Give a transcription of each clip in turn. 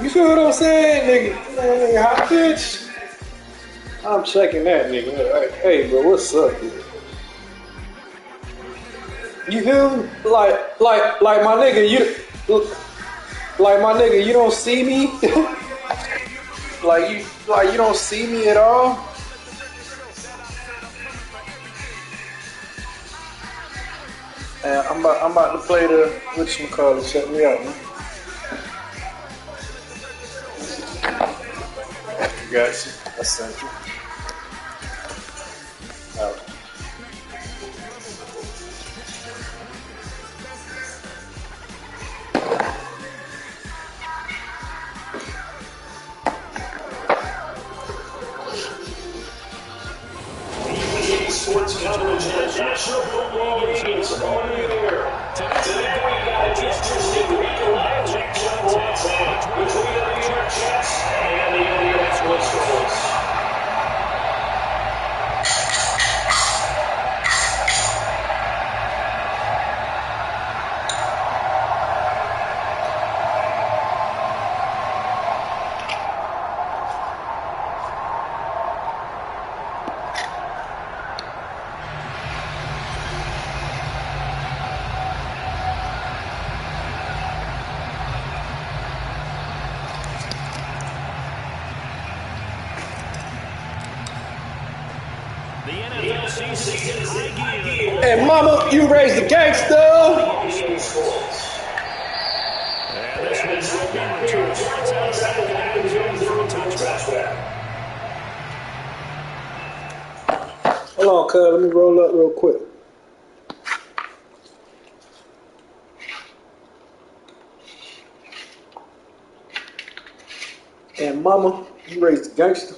You feel what I'm saying, nigga? Man, hot bitch. I'm checking that, nigga. Hey, bro, what's up, dude? You feel me? Like my nigga, like my nigga, you don't see me. like you don't see me at all. And I'm about to play the whatchamacallit. Check me out, man. Got you. I sent you. All right. Sports coverage of the National Football League is on the air. Today we got an interesting week of matchup content between the New York Jets and the Indianapolis Colts. And mama, you raised the gangster. And this will not be returned points out of the back of the end zone for a touchback. Hold on, cuz. Let me roll up real quick. And mama, you raised the gangster.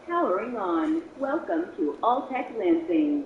Powering on. Welcome to Alltech Lansing.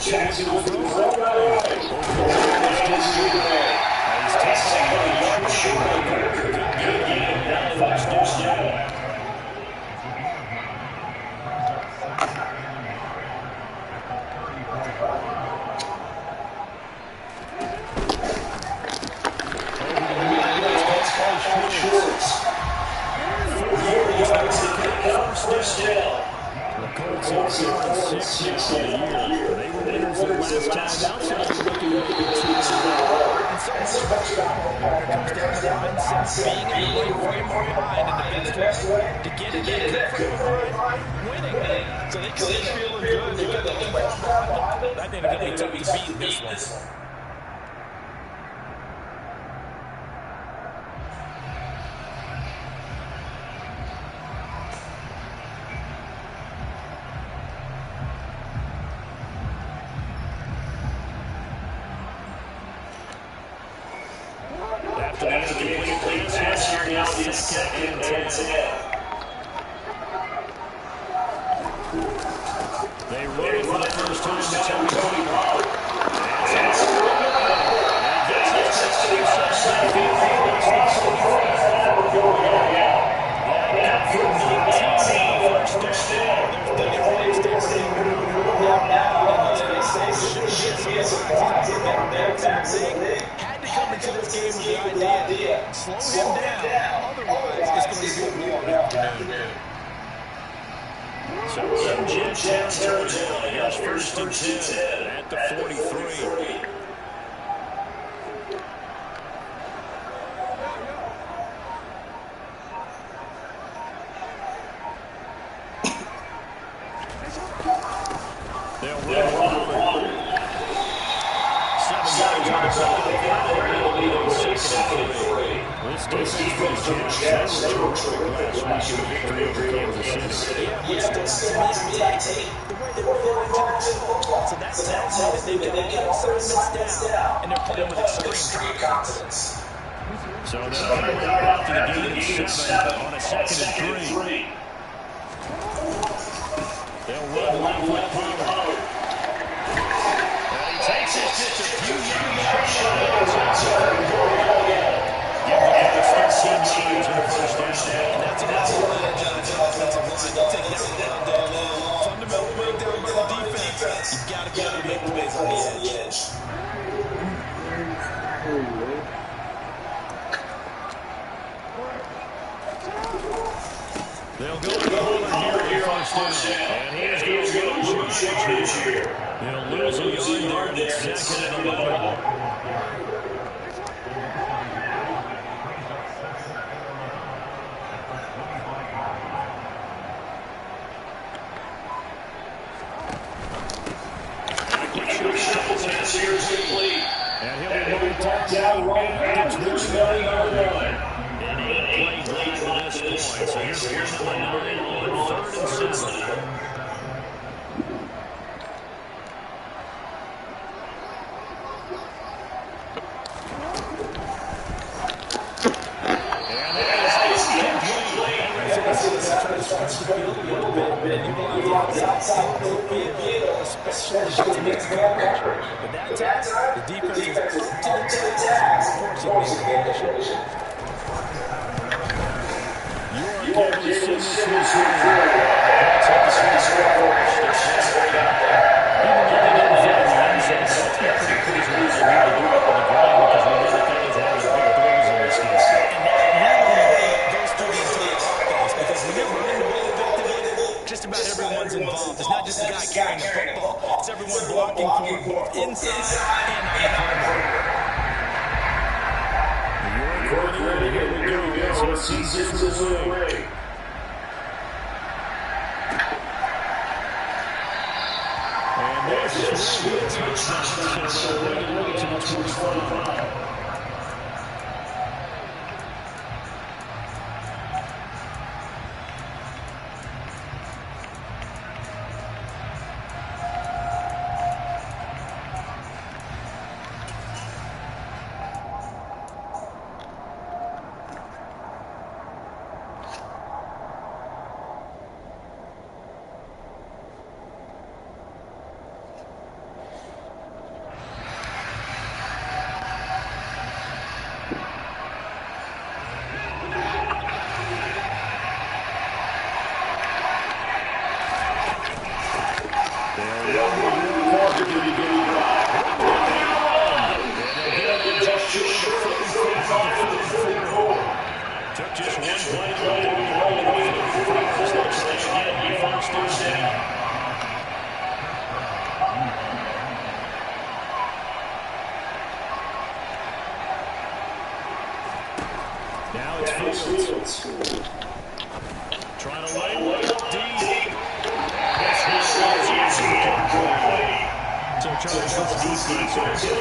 Jackson will throw right. He's tackling the Shoemaker. Good game. Now first down. First down. The Colts are 6 on the year. They were winners their last time out, so they're looking to make it 2 in a row. And so much about it comes down to mindset, being in the right frame of mind, and the best way to get in that frame of mind, winning. So they could be feeling good. They got the lead behind them. I think they're going to be tough to beat this one. Second and 10. They run it for the first time to Tony Pollard. Had to come into this game with the idea, slow him down, otherwise it's going to be a long afternoon. So in Jet territory, here's first and 10 at the 43. They'll run. 7 yards on the second and 3. This defense was Jets. They were last week in a victory over Kansas City. The way they were flying to the football. So that tells me that they get assignments down, and they're playing with extreme confidence. So they'll carry it out to the game at 7 on a second and 3. They'll run left with Pollard. And he takes it just a few yards. Give the Colts 13 yards and a first down. And that's about what Johnson offensive line. Take that down. Fundamental breakdown by the defense. You've got to be able to make plays on the edge. They'll go to Pollard here on first down. And he's going to lose yardage here. They'll lose a yard there, and it's second and 11. And he'll be moving down right at the 20-yard line. And 8 plays led to this point. So here's play number 9 on 3rd and 7. But that time, the defense is to the task, forcing the condition. You are able to see this one. Just about everyone's involved. It's not just the guy carrying the football. It's everyone blocking for him, both inside and on the perimeter. Here we go. Let's see this away. And this is a touchdown. So they're going to the 25. Took just one play to do it all with a 44. So they get the first down. Now it's Fields. Trying to lay one up deep. So Charles, this defense is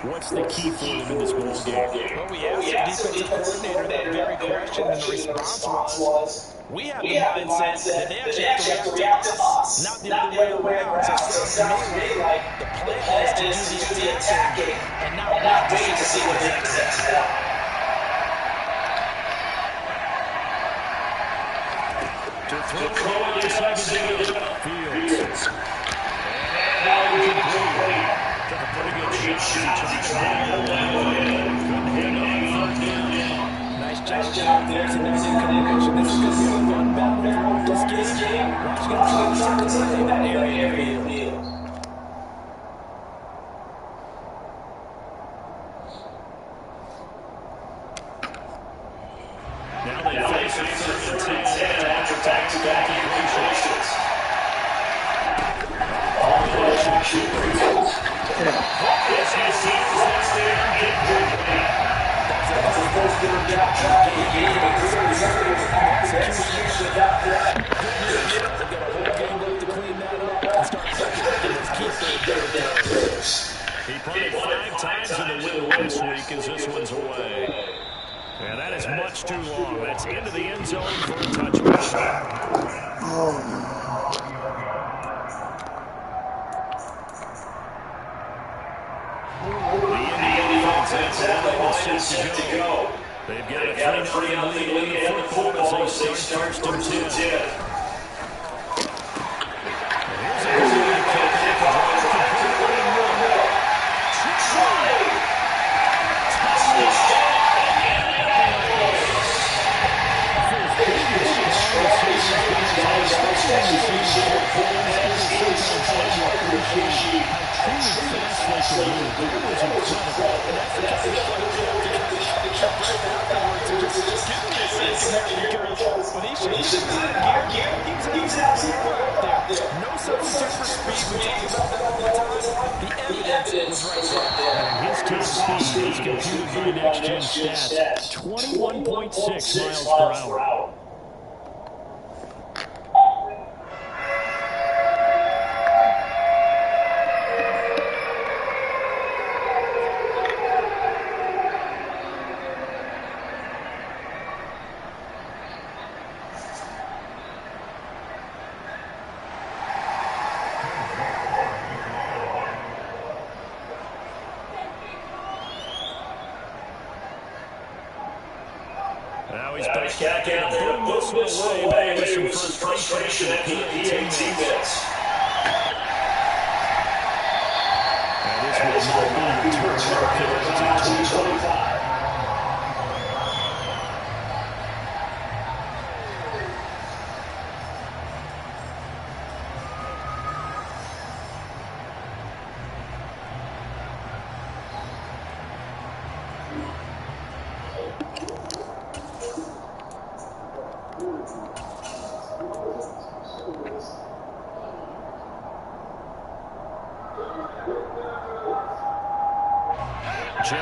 what's the key for them in this ball game? Well, we asked the defensive coordinator that very question, and the response was, we have the mindset that they actually have to react to us, not the other way around. So it sounds to me like the plan is to do the attacking and not wait to see what the next step. To throw it to second down. Fields. Took a pretty good shot. Nice job there. It's a nice combination. This is going to be a fun battle throughout this game. Watch going to play that area of the field. Now they face a third and 10 after back-to-back completions. This has teams that's there and get good. That's the first good job game. Execution without that. They've got a whole game left to clean that up and start cooking. Let's keep those. He punted 5 times in the win last week as this one's away. And that is much too long. That's into the end zone for a touchback. The Indian defense has the line set to go. They've got a 3-0 lead in the football as they start first and 10. No substitute for speed. We talk about that all the time. The evidence was right there. His top speed is computed by next-gen stats. 21.6 miles per hour. Now he's back in and boom this one away. Maybe some frustration at the teammates. And this will not be returned to 2025.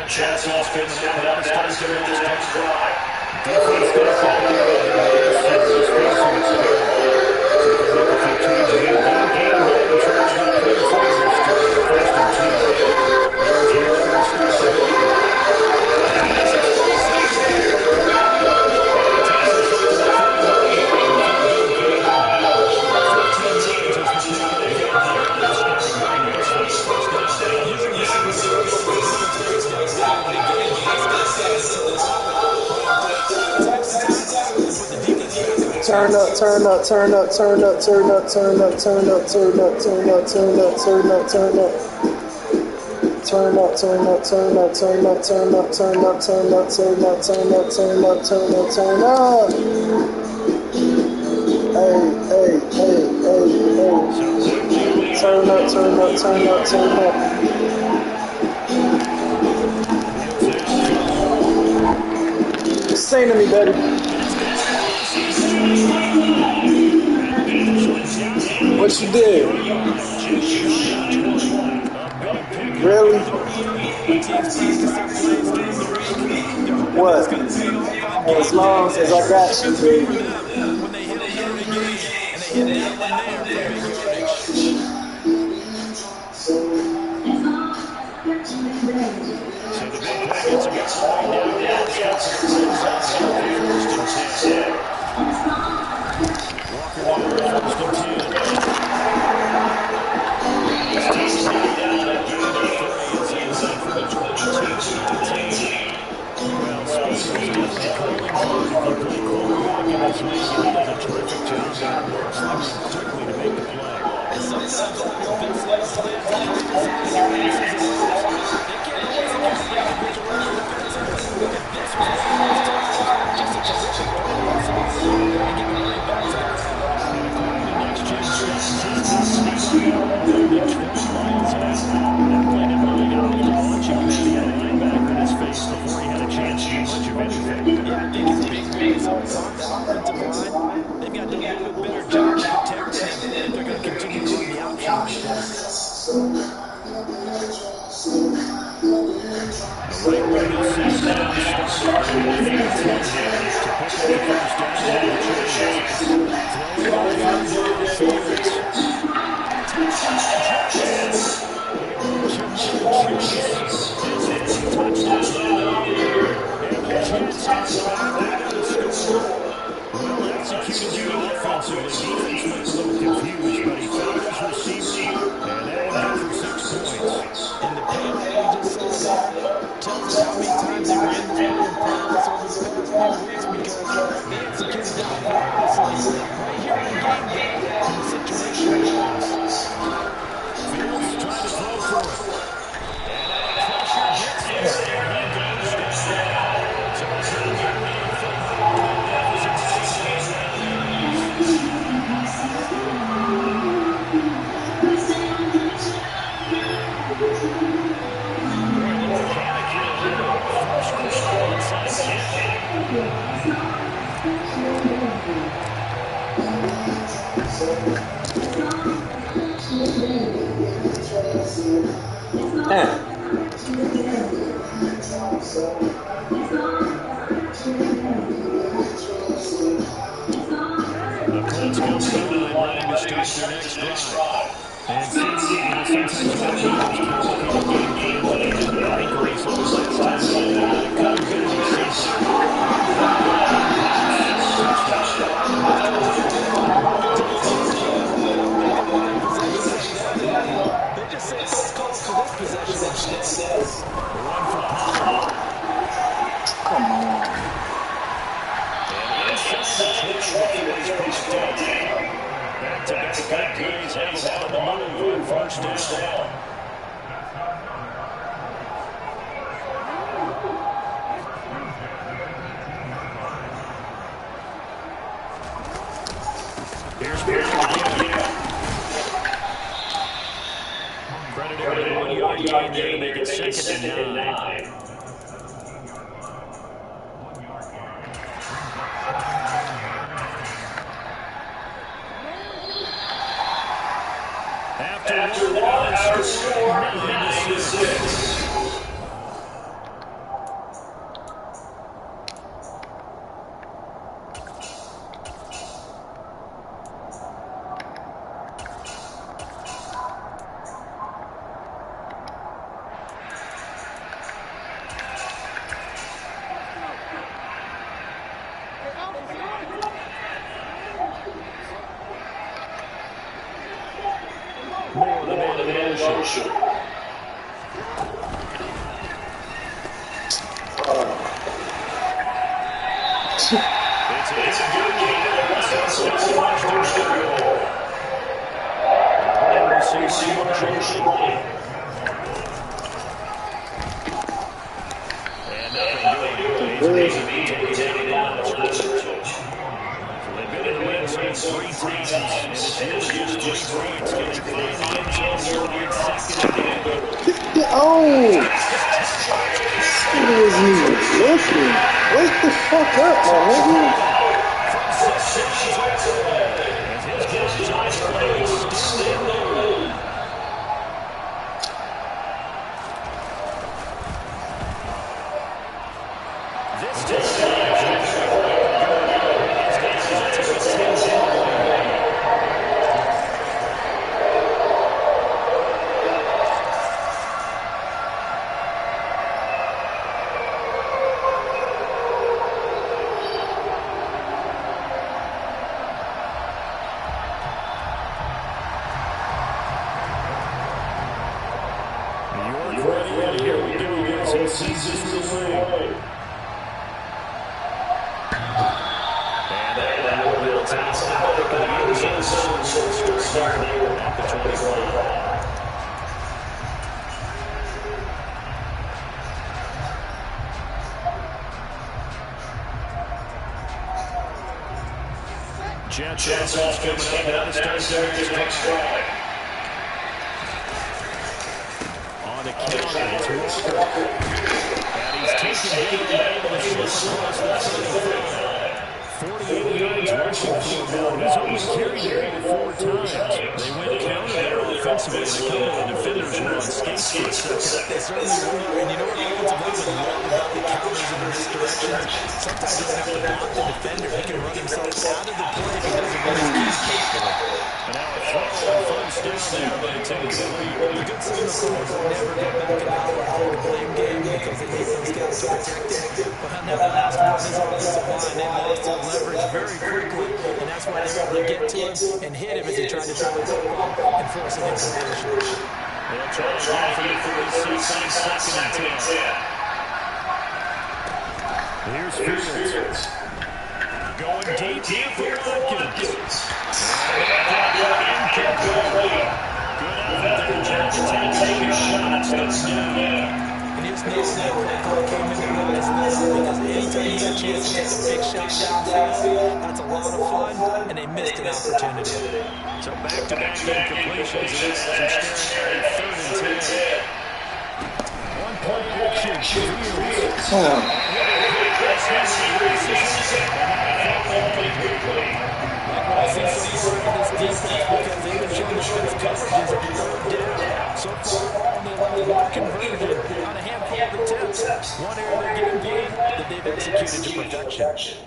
Jets offense coming up now to start this next drive. Defense does Turn up, turn up, turn up, turn up, turn up, turn up, turn up, turn up, turn up, turn up, turn up, turn up. Turn up, turn up, turn up, turn up, turn up, turn up, turn up, turn up, turn up, turn up, turn up, turn up. Hey, hey, hey, hey, hey. Turn up, turn up, turn up, turn up. sing to me, buddy. What you did? Really? What? As long as I got you. When they hit him there in a game, and they hit Devlin there for big yardage. So the big play gets him all the way down the outside to the red zone here for 1st and 10. Walker now on 1st and 10. It's taken down a gain of 3 as he went from the 22 to the 19. Well, speed is definitely a calling card if you play quarterback in this league, and he does a terrific job down there, sliding quickly to make the play. And sometimes all your best plans are pre-designed in your season rules. They can't always account for individual effort defensively. And this was one of those times. Just a terrific play to get some yards out there and get the running back to the ground. And according to next-gen stats, his top speed right now more than 20 miles an hour. That play never really got off the launching pad. He had a linebacker in his face before he had a chance to do much of anything. Yeah, I think his big wins on the offensive line. They've got to do a little bit better job protecting him if they're going to continue to run the option like this. The right wing is set down, starting on the field to pick up the 1st down and the chains. Throwing on 3rd down fields. Well executed unit offensively. Defense looked a little confused, but he found his receiver, and that one good for 6 points. And the payoff we just saw there tells us how many times they ran this play in practice over the past few weeks, because they executed that flawlessly right here in the game day in the situation wins. Fields trying to throw for it. And pressure gets there, and he goes down. So it's going to be a meaningful The Colts come to the line to start their next drive. And sometimes you got to be those complicated game plans that they had their ankle race on last time. It could have been a They just said let's call for this possession instead. Run for Pollard. Come on. And inside the 20 before he's pushed down. Back-to-back good plays have allowed the move on 1st down. Here's Perry again. Credit with a 1-yard gain there to make it 2nd and 9. After one, our score 9-6. More of the man in motion. It's a good game. That's a first and goal. And receiver motion. And nothing doing. He's taken down the scrimmage. They've been in the win zone 3 times, and it's really just 3 points. Can they find the end zone here on 2nd and 8? Oh! He wasn't even looking. Wake the fuck up, my nigga. From 6 yards away, as his guys are trying to extend their lead. This time, his guys will take a 10-point lead. Jets offense coming up now to start their next drive. On the counter, it's Walker. And he's taken down and able to slip across the 35. 48 yards rushing for him. He's only carried the ball 4 times. They went counter there offensively, and a couple of defenders were on skates for a second. They certainly were, and you know what offensive linemen love about the counters in those directions? Sometimes he doesn't have to block the defender. He can run himself out of the play if he doesn't run his keys properly. And now a throw on first down there by Tennessee. The good signal calls will never go back in the blame game because they need those guys to protect him. But on that last one, his offensive line, they lost their leverage very quickly, and that's why they were able to get to him and hit him as he tried to throw the football and force an incompletion. They'll try again for the 46 on 2nd and 10. Here's Fields. Going deep here for Watkins. Incomplete. Good effort there, Jackson. Taking a shot at touchdown. And here's Nathan that came into nice because anytime you get a chance to take a big shot downfield, that's a lot of fun, and they missed an opportunity. So back-to-back incompletions, and as they're staring at 3rd and 10. One-point action. Fields. I see so far in this defense because they've been showing the best coverages of the third down. So far, only allowed one conversion on a handful of attempts. One area of their game plan that they've executed to perfection.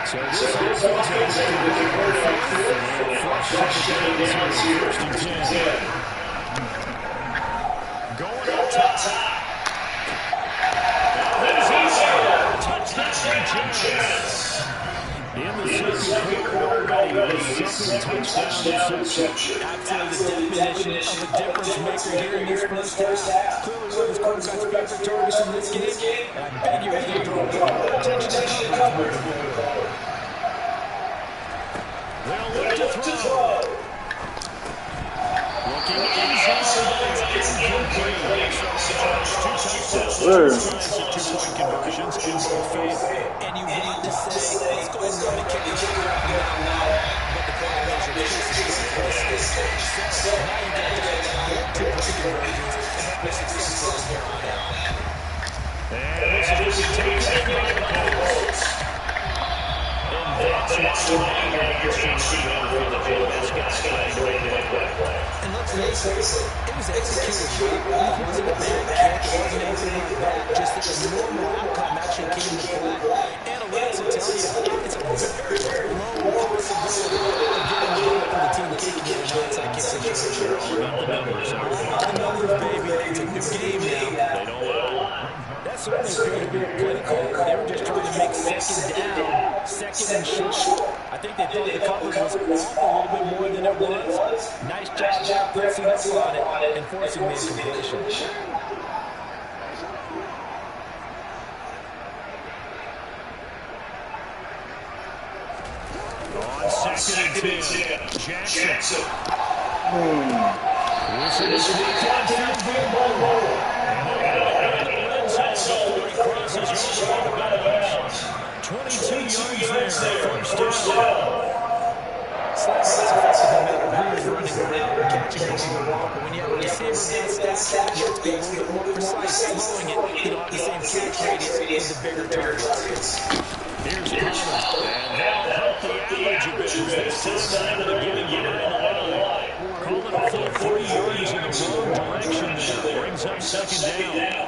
So this is going to going up top. Touchdown, Jets. In the second quarter already, the second touchdown reception. Absolutely the definition of a difference maker here in this first half. Clearly one of his quarterback's favorite targets in this game, and I bet you he's going to draw a lot of attention and coverage. They'll look to throw. Looking inside, it's incomplete. Two two-point conversions in both faith. And you want to say, let's go ahead and run the kick and shot right now, but the coordinators are chasing for the state. So now you got to get 2-point conversions and have a successful from here on out. And this is taken by the Cowboys. And that's why you're seeing the best guys playing the way they play. And let's face it, it was executed well. It wasn't a bad kick. It wasn't anything like that. Just that the normal outcome actually came to play. Analytics will tell you it's a very low possibility of getting the ball for the team kicking it in an onside kick situation. All about the numbers. All about the numbers, baby. It's a new game now. They don't lie. That certainly appeared to be a play call. They were just trying to make second down, second and short. I think they thought the coverage was off a little bit more than it was. Nice job pressing up on it and forcing the incompletion. On 2nd and 10, Jackson. This will be a touchdown field goal. And the red zone before he crosses over out of bounds. 22 yards there, first down. Slant routes effective no matter who is running the route or catching the ball. But when you have a receiver of that stature, you have to be a little bit more precise. Throwing it, you don't have the same catch radius with the bigger targets. Here's Connor, and that'll help the average a bit. This time able to get it behind the line. Call it a full 3 yards in the wrong direction there. Brings up second down.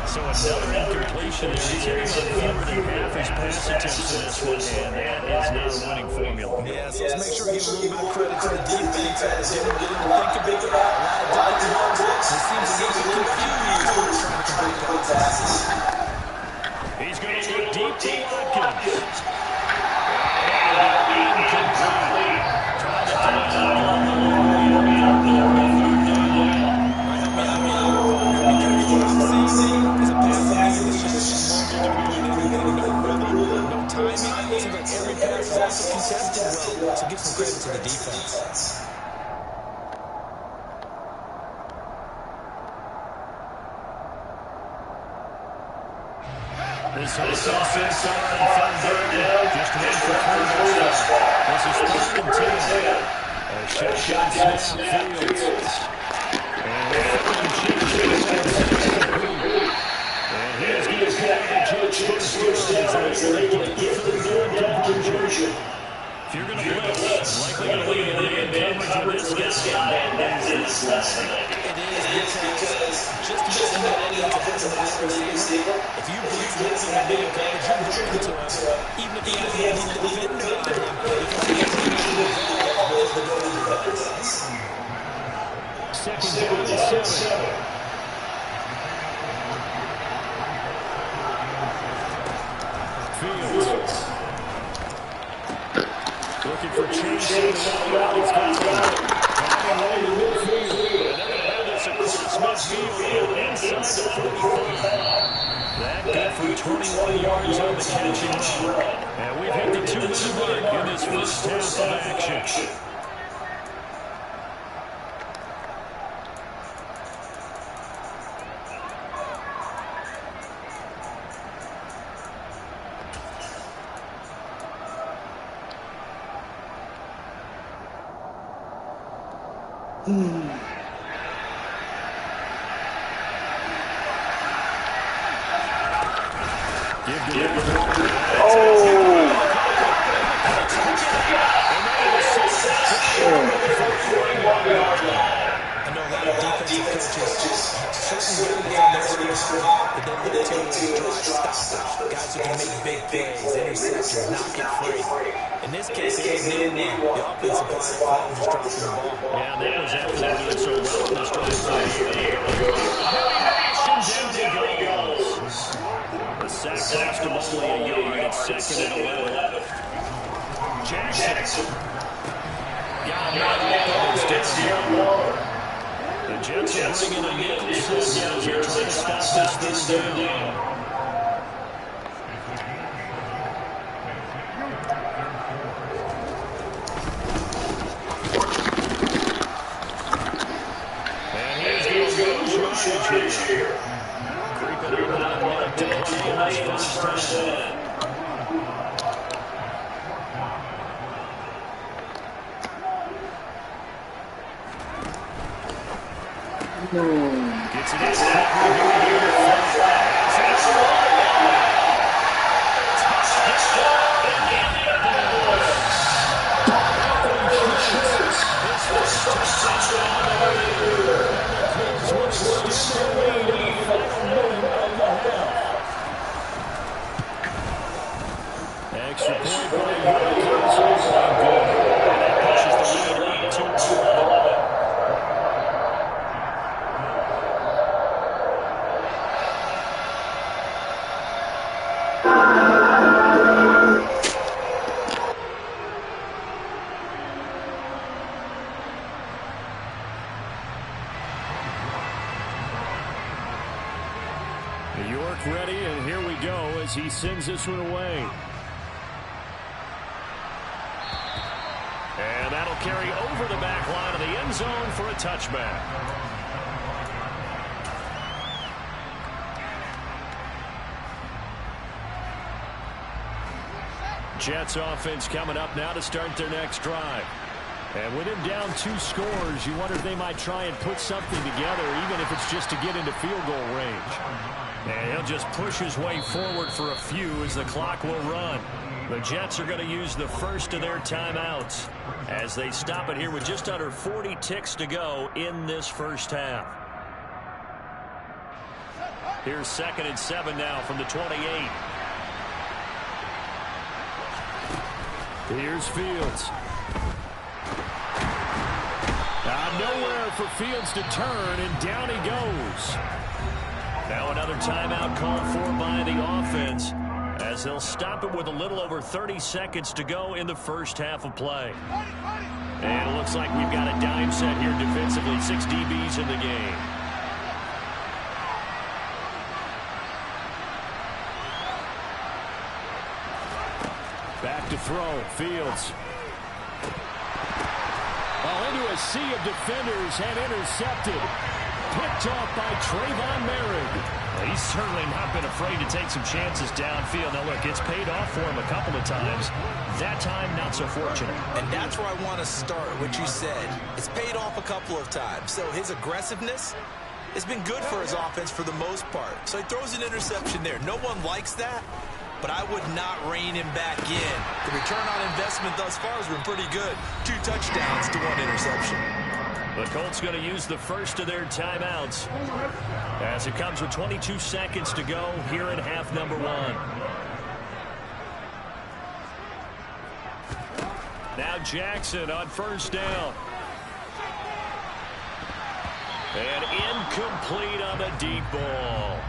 So another incompletion there. He's hitting on fewer than half his pass attempts in this one, and that is not a winning formula. Yeah, so let's make sure we give a little bit of credit to the defense. Didn't really think about a lot of different looks. He seems a little bit confused trying to complete passes. He's going to look deep to Watkins. So give some credit to the defense. This offense on third down. Just went for 3 yards. This is 3rd and 10. Shotgun snap Fields. And he's going to package first down. So they get the 3rd down conversion. If you're going to blitz, likely going to lead in coverage with this guy, and that is less than it. It is because just about any offensive receiver, if you blitz this in the middle coverage, you're going to even if he has a defender on him, because he has to second down and 7. Fields. Looking for Chase. He's got it. Coming away to midfield. And they're going to have this across midfield inside the 45. That good for 21 yards on the catching run. And we've hit the 2-minute mark in this first half of action. The Jets will bring in a nickel set here as they try to stop this third down. Here. Creeping up on a minute to play in this first half. Gets it Extra point by York. Good. And that pushes the lead up to 11. York ready, and here we go as he sends this one away. And that'll carry over the back line of the end zone for a touchback. Jets offense coming up now to start their next drive. And with him down 2 scores, you wonder if they might try and put something together, even if it's just to get into field goal range. And he'll just push his way forward for a few as the clock will run. The Jets are going to use the first of their timeouts as they stop it here with just under 40 ticks to go in this first half. Here's 2nd and 7 now from the 28. Here's Fields. Nowhere for Fields to turn, and down he goes. Now another timeout called for by the offense as they'll stop it with a little over 30 seconds to go in the first half of play. And it looks like we've got a dime set here defensively. 6 DBs in the game. Back to throw. Fields. Into a sea of defenders and intercepted. Picked off by Trayvon Merrick. Well, he's certainly not been afraid to take some chances downfield. Now, look, it's paid off for him a couple of times. That time, not so fortunate. And that's where I want to start, what you said. It's paid off a couple of times. So his aggressiveness has been good for his offense for the most part. So he throws an interception there. No one likes that, but I would not rein him back in. The return on investment thus far has been pretty good. 2 touchdowns to 1 interception. The Colts going to use the first of their timeouts as it comes with 22 seconds to go here in half number 1. Now Jackson on first down. And incomplete on the deep ball.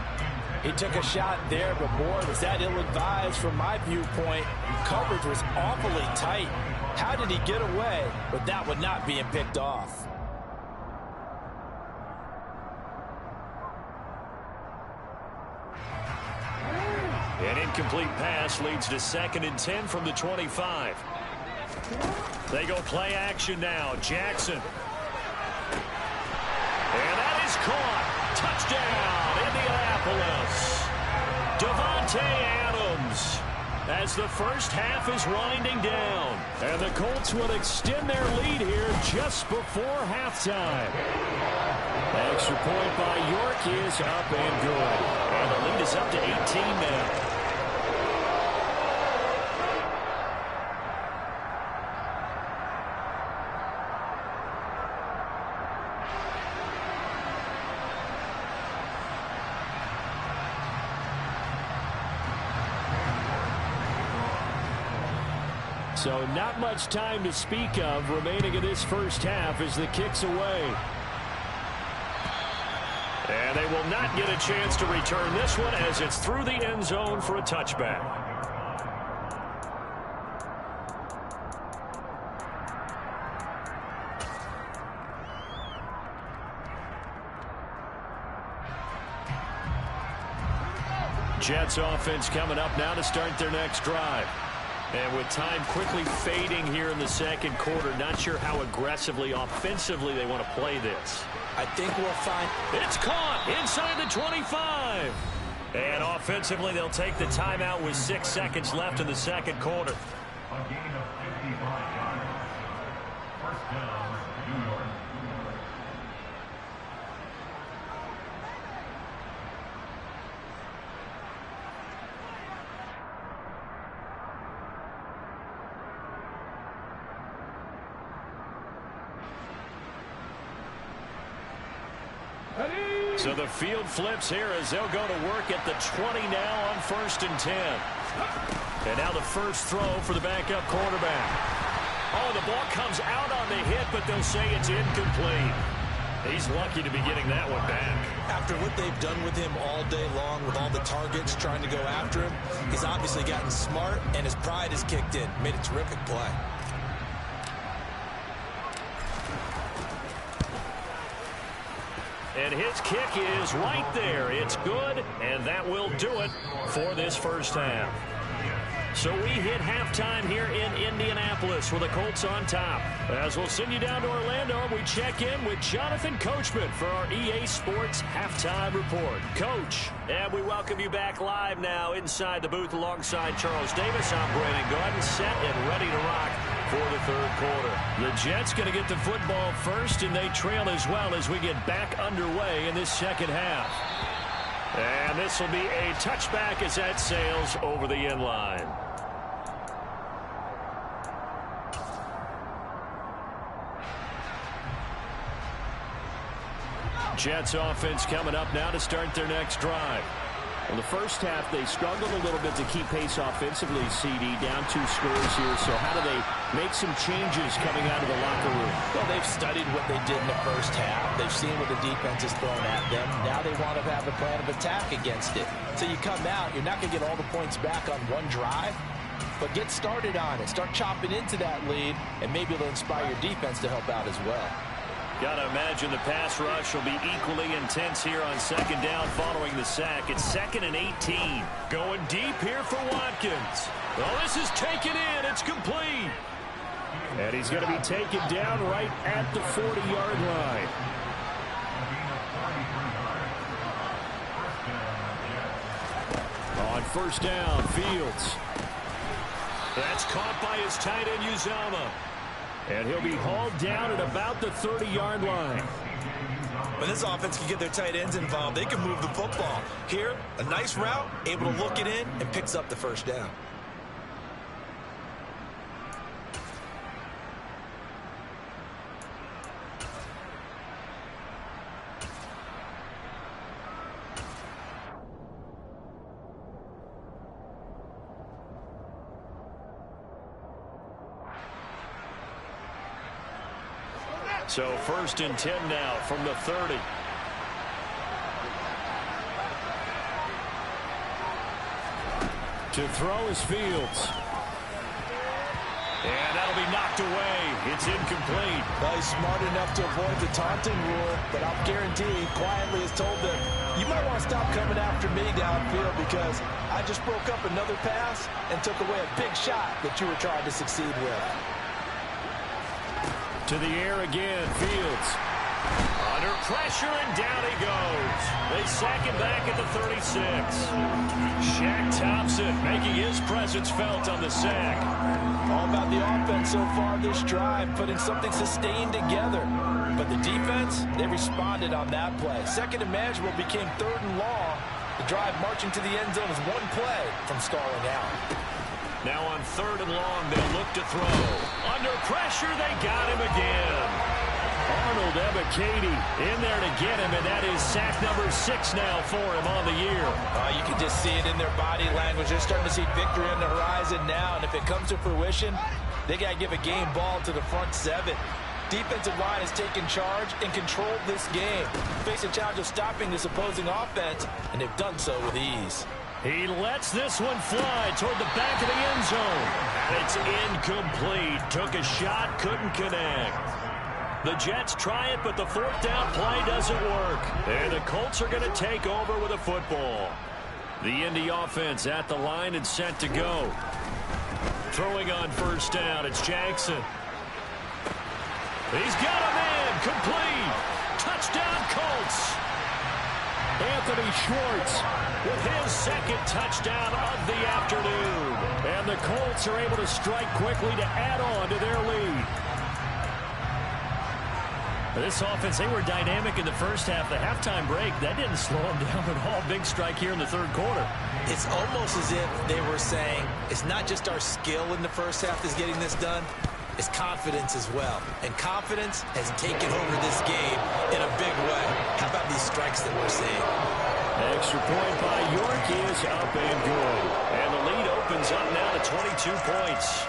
He took a shot there, but boy, was that ill-advised from my viewpoint. Coverage was awfully tight. How did he get away with that one not being picked off? An incomplete pass leads to 2nd and 10 from the 25. They go play action now. Jackson. And that is caught. Touchdown, Indianapolis. Davante Adams as the first half is winding down. And the Colts will extend their lead here just before halftime. Extra point by York is up and good. And the lead is up to 18 now. So not much time to speak of remaining in this first half as the kick's away. And they will not get a chance to return this one as it's through the end zone for a touchback. Jets offense coming up now to start their next drive. And with time quickly fading here in the second quarter, not sure how aggressively, offensively they want to play this. I think we'll find... It's caught inside the 25. And offensively, they'll take the timeout with 6 seconds left in the second quarter. A gain of 55 yards. First down, New York. So the field flips here as they'll go to work at the 20 now on 1st and 10. And now the first throw for the backup quarterback. Oh, the ball comes out on the hit, but they'll say it's incomplete. He's lucky to be getting that one back. After what they've done with him all day long, with all the targets trying to go after him, he's obviously gotten smart, and his pride has kicked in. Made a terrific play. And his kick is right there. It's good, and that will do it for this first half. So we hit halftime here in Indianapolis with the Colts on top. As we'll send you down to Orlando, we check in with Jonathan Coachman for our EA Sports Halftime Report. Coach, and we welcome you back live now inside the booth alongside Charles Davis. I'm Brandon Gordon, set and ready to rock for the third quarter. The Jets going to get the football first, and they trail as well as we get back underway in this second half. And this will be a touchback as that sails over the end line. Jets offense coming up now to start their next drive. In the first half, they struggled a little bit to keep pace offensively, CD, down 2 scores here. So how do they make some changes coming out of the locker room? Well, they've studied what they did in the first half. They've seen what the defense has thrown at them. Now they want to have a plan of attack against it. So you come out, you're not going to get all the points back on one drive, but get started on it. Start chopping into that lead, and maybe it'll inspire your defense to help out as well. Got to imagine the pass rush will be equally intense here on second down following the sack. It's 2nd and 18. Going deep here for Watkins. Oh, this is taken in. It's complete. And he's going to be taken down right at the 40-yard line. On first down, Fields. That's caught by his tight end, Uzama. And he'll be hauled down at about the 30-yard line. When this offense can get their tight ends involved, they can move the football. Here, a nice route, able to look it in, and picks up the first down. So 1st and 10 now from the 30. To throw is Fields. And that'll be knocked away. It's incomplete. Well, he's smart enough to avoid the taunting rule, but I'll guarantee he quietly has told them, you might want to stop coming after me downfield because I just broke up another pass and took away a big shot that you were trying to succeed with. To the air again, Fields. Under pressure, and down he goes. They sack him back at the 36. Shaq Thompson making his presence felt on the sack. All about the offense so far this drive, putting something sustained together. But the defense, they responded on that play. 2nd and manageable became 3rd and long. The drive marching to the end zone is one play from stalling out. Now on 3rd and long, they'll look to throw. Under pressure, they got him again. Arnold Ebiketie in there to get him, and that is sack number 6 now for him on the year. You can just see it in their body language. They're starting to see victory on the horizon now, and if it comes to fruition, they got to give a game ball to the front 7. Defensive line has taken charge and controlled this game. Face a challenge of stopping this opposing offense, and they've done so with ease. He lets this one fly toward the back of the end zone. And it's incomplete. Took a shot, couldn't connect. The Jets try it, but the 4th down play doesn't work. And the Colts are going to take over with a football. The Indy offense at the line and set to go. Throwing on first down, it's Jackson. He's got a man, complete. Touchdown Colts. Anthony Schwartz with his second touchdown of the afternoon. And the Colts are able to strike quickly to add on to their lead. This offense, they were dynamic in the first half. The halftime break, that didn't slow them down at all. Big strike here in the third quarter. It's almost as if they were saying, it's not just our skill in the first half that's getting this done, it's confidence as well. And confidence has taken over this game in a big way. How about these strikes that we're seeing? Extra point by York is up and good. And the lead opens up now to 22 points.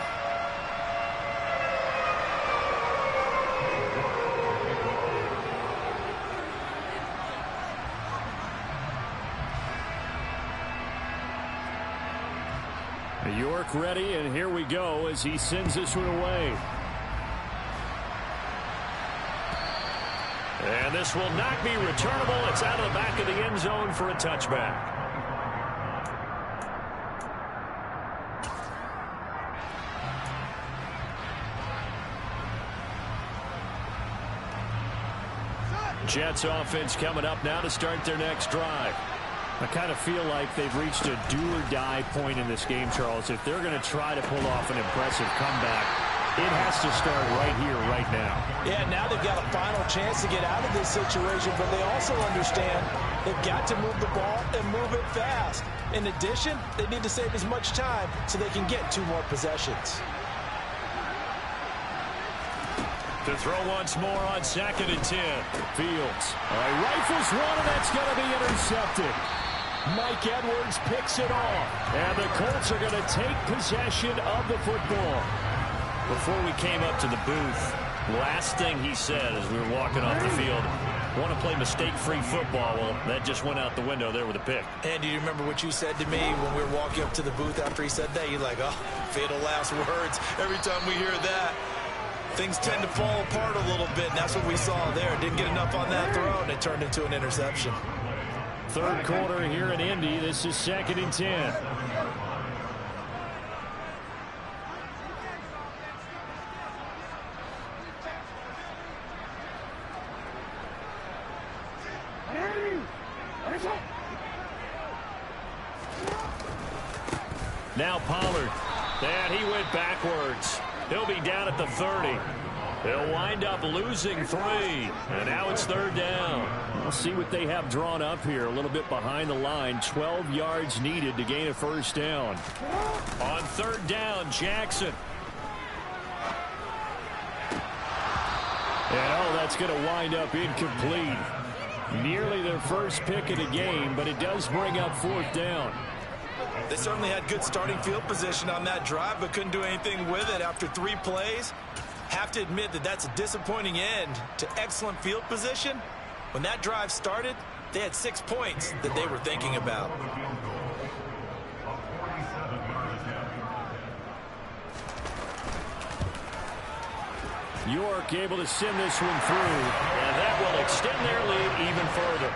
York ready, and here we go as he sends this one away. And this will not be returnable. It's out of the back of the end zone for a touchback. Jets offense coming up now to start their next drive. I kind of feel like they've reached a do-or-die point in this game, Charles. If they're going to try to pull off an impressive comeback, it has to start right here, right now. Yeah, now they've got a final chance to get out of this situation, but they also understand they've got to move the ball and move it fast. In addition, they need to save as much time so they can get 2 more possessions. To throw once more on 2nd and 10. Fields. Rifles one, and that's going to be intercepted. Mike Edwards picks it off. And the Colts are going to take possession of the football. Before we came up to the booth, last thing he said as we were walking off the field, want to play mistake-free football. Well, that just went out the window there with a pick. And do you remember what you said to me when we were walking up to the booth after he said that? You're like, oh, fatal last words. Every time we hear that, things tend to fall apart a little bit, and that's what we saw there. Didn't get enough on that throw, and it turned into an interception. Third quarter here in Indy. This is 2nd and 10. Now Pollard. And he went backwards. He'll be down at the 30. They'll wind up losing 3. And now it's 3rd down. We'll see what they have drawn up here. A little bit behind the line. 12 yards needed to gain a first down. On 3rd down, Jackson. And that's going to wind up incomplete. Nearly their first pick of the game, but it does bring up 4th down. They certainly had good starting field position on that drive, but couldn't do anything with it after 3 plays. Have to admit that that's a disappointing end to excellent field position. When that drive started, they had 6 points that they were thinking about. York able to send this one through, and that will extend their lead even further.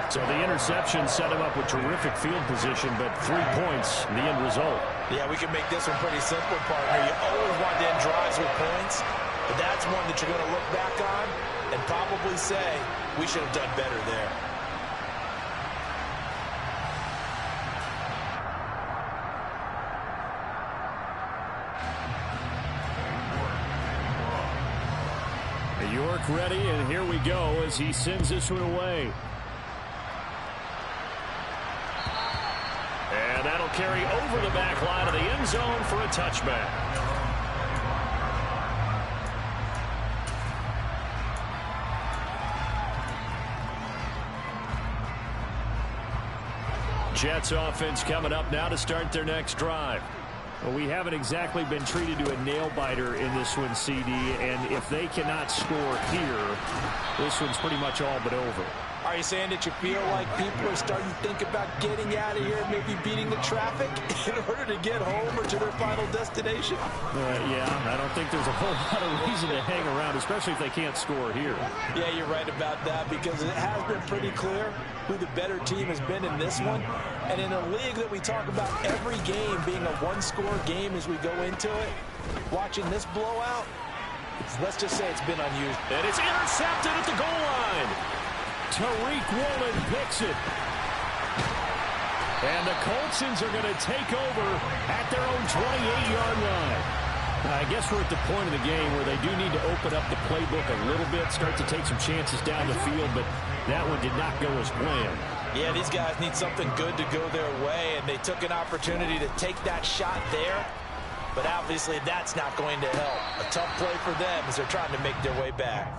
So the interception set him up with terrific field position, but 3 points, the end result. Yeah, we can make this one pretty simple, partner. You always want to end drives with points, but that's one that you're going to look back on and probably say, we should have done better there. York ready, and here we go as he sends this one away. And that'll carry over the back line of the end zone for a touchback. Jets offense coming up now to start their next drive. Well, we haven't exactly been treated to a nail-biter in this one, CD, and if they cannot score here, this one's pretty much all but over. Are you saying that you feel like people are starting to think about getting out of here, maybe beating the traffic in order to get home or to their final destination? Yeah, I don't think there's a whole lot of reason to hang around, especially if they can't score here. Yeah, you're right about that, because it has been pretty clear who the better team has been in this one. And in a league that we talk about every game being a one-score game as we go into it, watching this blowout, let's just say it's been unusual. And it's intercepted at the goal line. Tariq Woolen picks it. And the Coltsons are going to take over at their own 28-yard line. I guess we're at the point of the game where they do need to open up the playbook a little bit, start to take some chances down the field, but that one did not go as planned. Yeah, these guys need something good to go their way, and they took an opportunity to take that shot there, but obviously that's not going to help. A tough play for them as they're trying to make their way back.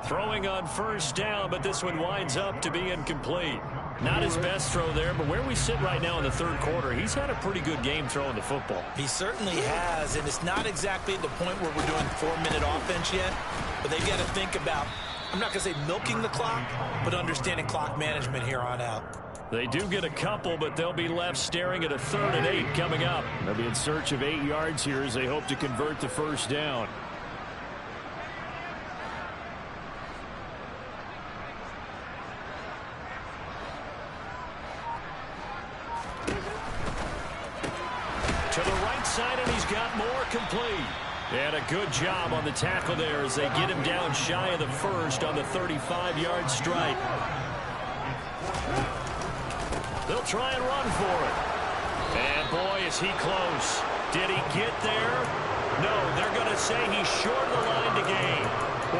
Throwing on first down, but this one winds up to be incomplete. Not his best throw there, but where we sit right now in the third quarter, he's had a pretty good game throwing the football. He certainly has, and it's not exactly at the point where we're doing 4-minute offense yet, but they've got to think about, I'm not going to say milking the clock, but understanding clock management here on out. They do get a couple, but they'll be left staring at a 3rd and 8 coming up. They'll be in search of 8 yards here as they hope to convert the first down. To the right side, and he's got more complete. And a good job on the tackle there as they get him down shy of the first on the 35-yard strike. They'll try and run for it. And boy, is he close. Did he get there? No, they're going to say he's short of the line to gain.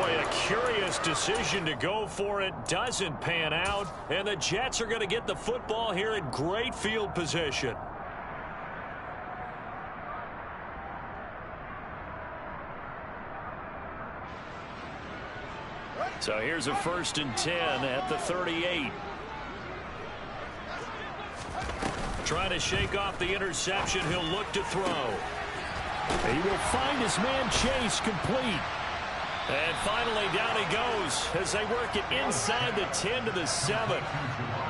Boy, a curious decision to go for it. Doesn't pan out. And the Jets are going to get the football here in great field position. So here's a 1st and 10 at the 38. Trying to shake off the interception. He'll look to throw. He will find his man Chase complete. And finally down he goes as they work it inside the 10 to the 7.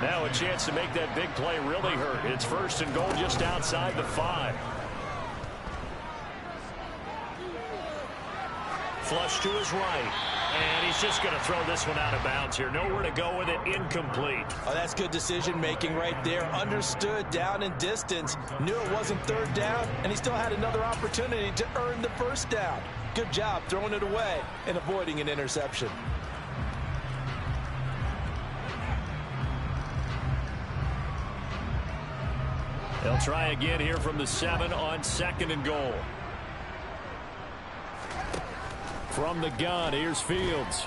Now a chance to make that big play really hurt. It's 1st and goal just outside the 5. Flush to his right. And he's just going to throw this one out of bounds here. Nowhere to go with it. Incomplete. Oh, that's good decision-making right there. Understood down in distance. Knew it wasn't 3rd down, and he still had another opportunity to earn the 1st down. Good job throwing it away and avoiding an interception. They'll try again here from the 7 on 2nd and goal. From the gun, here's Fields.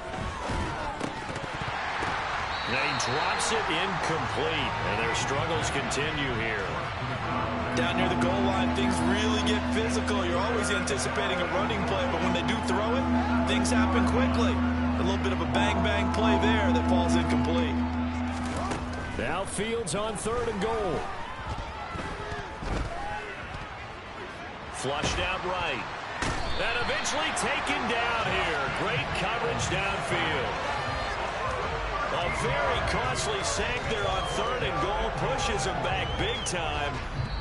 And he drops it incomplete. And their struggles continue here. Down near the goal line, things really get physical. You're always anticipating a running play, but when they do throw it, things happen quickly. A little bit of a bang-bang play there that falls incomplete. Now Fields on 3rd and goal. Flushed out right. And eventually taken down here. Great coverage downfield. A very costly sack there on 3rd and goal. Pushes him back big time.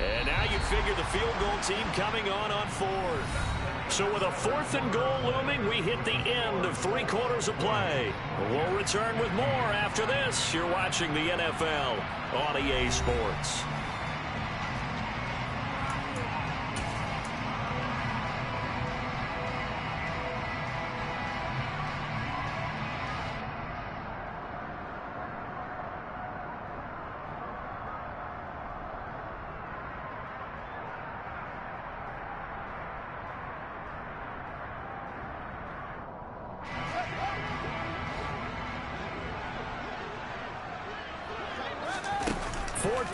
And now you figure the field goal team coming on 4th. So with a 4th and goal looming, we hit the end of 3 quarters of play. We'll return with more after this. You're watching the NFL on EA Sports.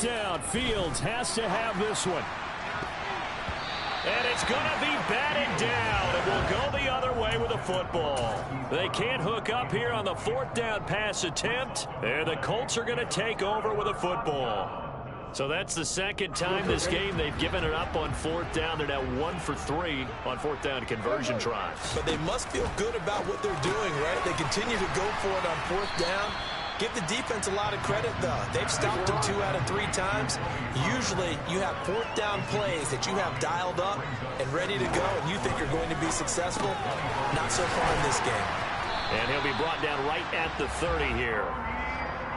Down. Fields has to have this one. And it's going to be batted down. It will go the other way with the football. They can't hook up here on the 4th down pass attempt. And the Colts are going to take over with a football. So that's the 2nd time this game they've given it up on 4th down. They're now 1 for 3 on 4th down conversion tries. But they must feel good about what they're doing, right? They continue to go for it on 4th down. Give the defense a lot of credit, though. They've stopped them 2 out of 3 times. Usually, you have 4th down plays that you have dialed up and ready to go, and you think you're going to be successful. Not so far in this game. And he'll be brought down right at the 30 here.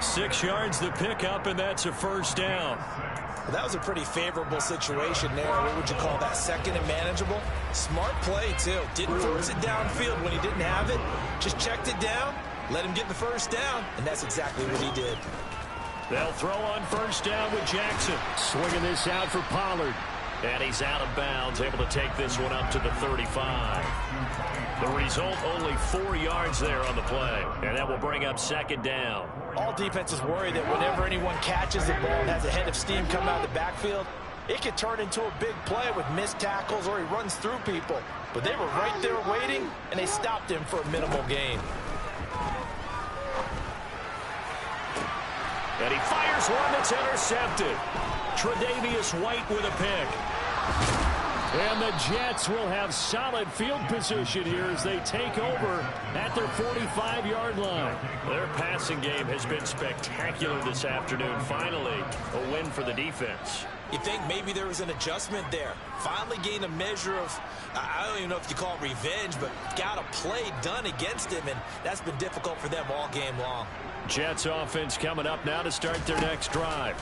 6 yards the pickup, and that's a first down. Well, that was a pretty favorable situation there. What would you call that? Second and manageable? Smart play, too. Didn't force it downfield when he didn't have it. Just checked it down, let him get the first down, and that's exactly what he did. They'll throw on first down with Jackson. Swinging this out for Pollard. And he's out of bounds, able to take this one up to the 35. The result, only 4 yards there on the play. And that will bring up second down. All defenses worry that whenever anyone catches the ball and has a head of steam come out of the backfield, it could turn into a big play with missed tackles or he runs through people. But they were right there waiting, and they stopped him for a minimal gain. And he fires one that's intercepted. Tre'Davious White with a pick. And the Jets will have solid field position here as they take over at their 45-yard line. Their passing game has been spectacular this afternoon. Finally, a win for the defense. You think maybe there was an adjustment there. Finally gained a measure of, I don't even know if you call it revenge, but got a play done against him, and that's been difficult for them all game long. Jets offense coming up now to start their next drive.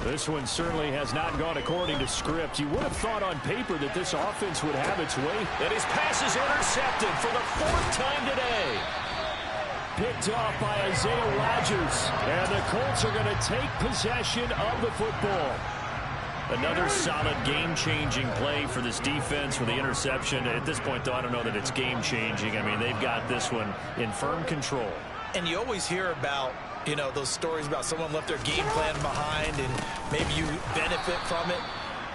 This one certainly has not gone according to script. You would have thought on paper that this offense would have its way. And his pass is intercepted for the 4th time today. Picked off by Isaiah Rodgers. And the Colts are going to take possession of the football. Another solid game-changing play for this defense with the interception. At this point, though, I don't know that it's game-changing. I mean, they've got this one in firm control. And you always hear about, you know, those stories about someone left their game plan behind and maybe you benefit from it.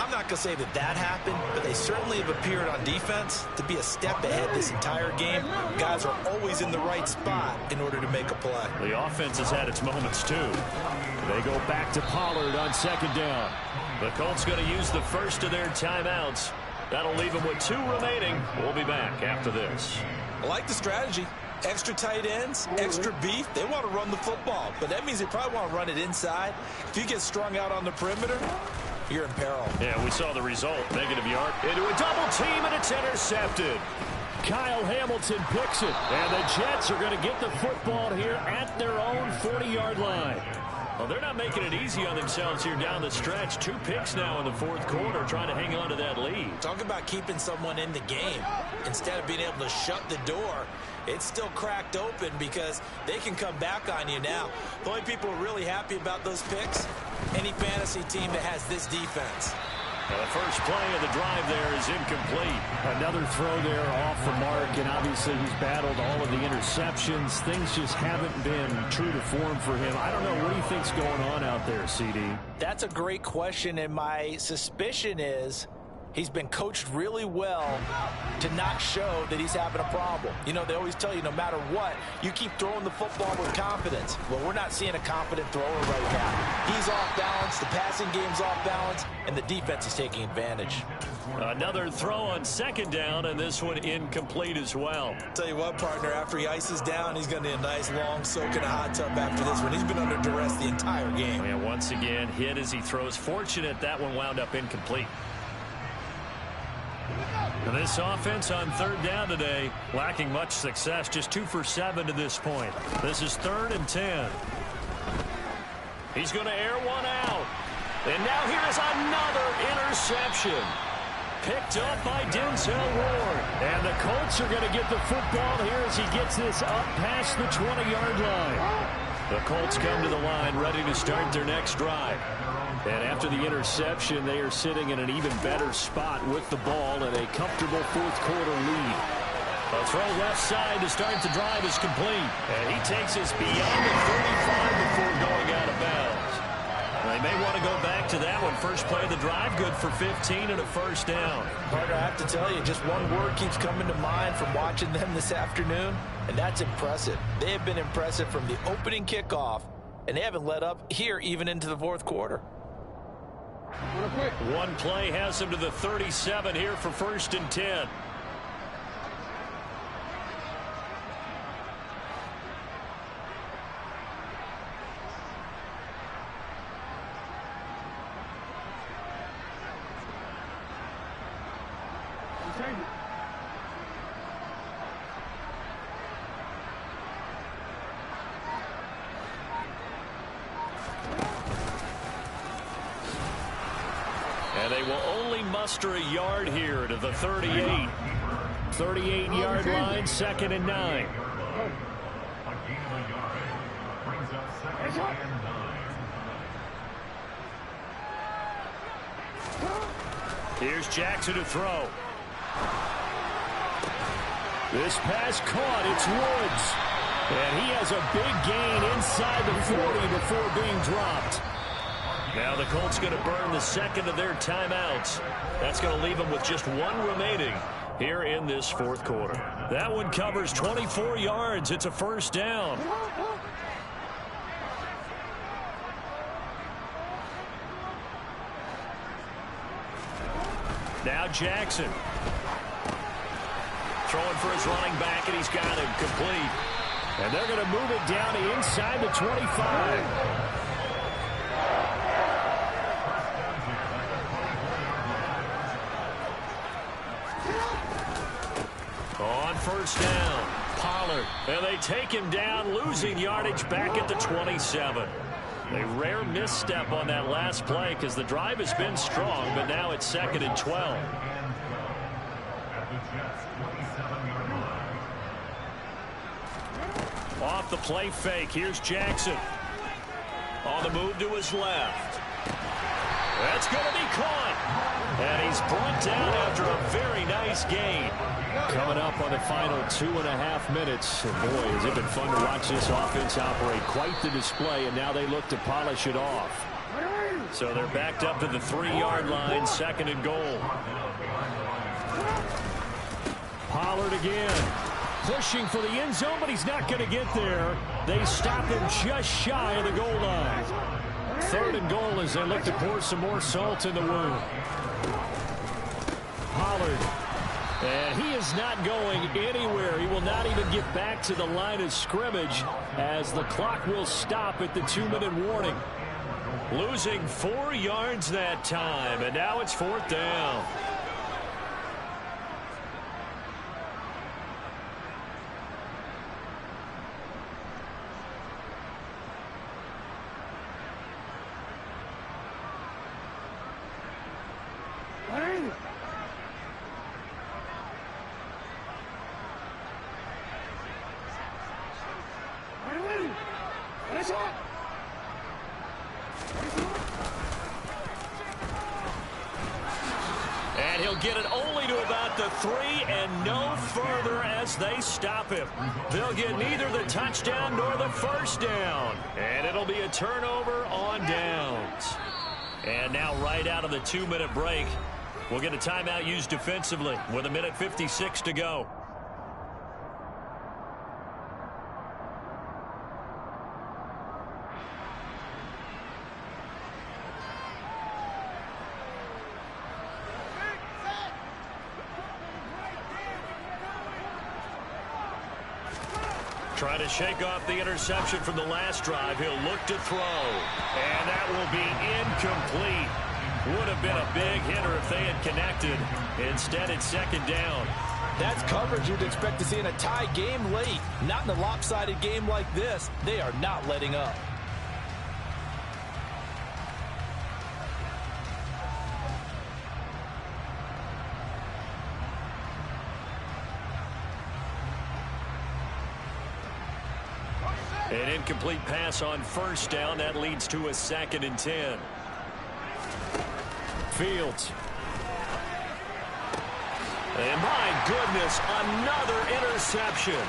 I'm not going to say that that happened, but they certainly have appeared on defense to be a step ahead this entire game. Guys are always in the right spot in order to make a play. The offense has had its moments, too. They go back to Pollard on second down. The Colts going to use the first of their timeouts. That'll leave them with 2 remaining. We'll be back after this. I like the strategy. Extra tight ends, extra beef. They want to run the football, but that means they probably want to run it inside. If you get strung out on the perimeter, you're in peril. Yeah, we saw the result. Negative yard. Into a double team, and it's intercepted. Kyle Hamilton picks it, and the Jets are going to get the football here at their own 40-yard line. Well, they're not making it easy on themselves here down the stretch. 2 picks now in the 4th quarter, trying to hang on to that lead. Talk about keeping someone in the game. Instead of being able to shut the door, it's still cracked open because they can come back on you now. The only people who are really happy about those picks, any fantasy team that has this defense. The first play of the drive there is incomplete. Another throw there off the mark, and obviously he's battled all of the interceptions. Things just haven't been true to form for him. I don't know. What do you think's going on out there, CD? That's a great question, and my suspicion is he's been coached really well to not show that he's having a problem. You know, they always tell you no matter what, you keep throwing the football with confidence. Well, we're not seeing a confident thrower right now. He's off balance, the passing game's off balance, and the defense is taking advantage. Another throw on second down, and this one incomplete as well. Tell you what, partner, after he ices down, he's going to need a nice long soak in a hot tub after this one. He's been under duress the entire game. And once again, hit as he throws. Fortunate that one wound up incomplete. And this offense on 3rd down today, lacking much success, just 2 for 7 to this point. This is 3rd and 10. He's going to air one out. And now here is another interception. Picked up by Denzel Ward. And the Colts are going to get the football here as he gets this up past the 20-yard line. The Colts come to the line ready to start their next drive. And after the interception, they are sitting in an even better spot with the ball and a comfortable 4th quarter lead. A throw left side to start the drive is complete. And he takes us beyond the 35 before going out of bounds. They may want to go back to that one. First play of the drive, good for 15 and a first down. Partner, I have to tell you, just one word keeps coming to mind from watching them this afternoon, and that's impressive. They have been impressive from the opening kickoff, and they haven't let up here even into the 4th quarter. One play has him to the 37 here for 1st and 10. And they will only muster a yard here to the 38. 38-yard line, 2nd and 9. A gain of a yard brings up 2nd and 9. Here's Jackson to throw. This pass caught. It's Woods. And he has a big gain inside the 40 before being dropped. Now the Colts going to burn the second of their timeouts. That's going to leave them with just one remaining here in this fourth quarter. That one covers 24 yards. It's a first down. Now Jackson. Throwing for his running back, and he's got him complete. And they're going to move it down to inside the 25. On first down, Pollard. And they take him down, losing yardage back at the 27. A rare misstep on that last play because the drive has been strong, but now it's 2nd and 12. Off the play fake, here's Jackson. On the move to his left. That's going to be caught. And he's brought down after a very nice gain. Coming up on the final 2.5 minutes. And boy, has it been fun to watch this offense operate. Quite the display, and now they look to polish it off. So they're backed up to the 3-yard line, 2nd and goal. Pollard again. Pushing for the end zone, but he's not going to get there. They stop him just shy of the goal line. 3rd and goal as they look to pour some more salt in the wound. Pollard. And he is not going anywhere. He will not even get back to the line of scrimmage as the clock will stop at the 2-minute warning. Losing 4 yards that time, and now it's 4th down. And he'll get it only to about the 3 and no further as they stop him. They'll get neither the touchdown nor the first down. And it'll be a turnover on downs. And now right out of the 2-minute break, we'll get a timeout used defensively with 1:56 to go. Trying to shake off the interception from the last drive. He'll look to throw. And that will be incomplete. Would have been a big hitter if they had connected. Instead, it's 2nd down. That's coverage you'd expect to see in a tie game late. Not in a lopsided game like this. They are not letting up. An incomplete pass on first down. That leads to a 2nd and 10. Fields. And my goodness, another interception.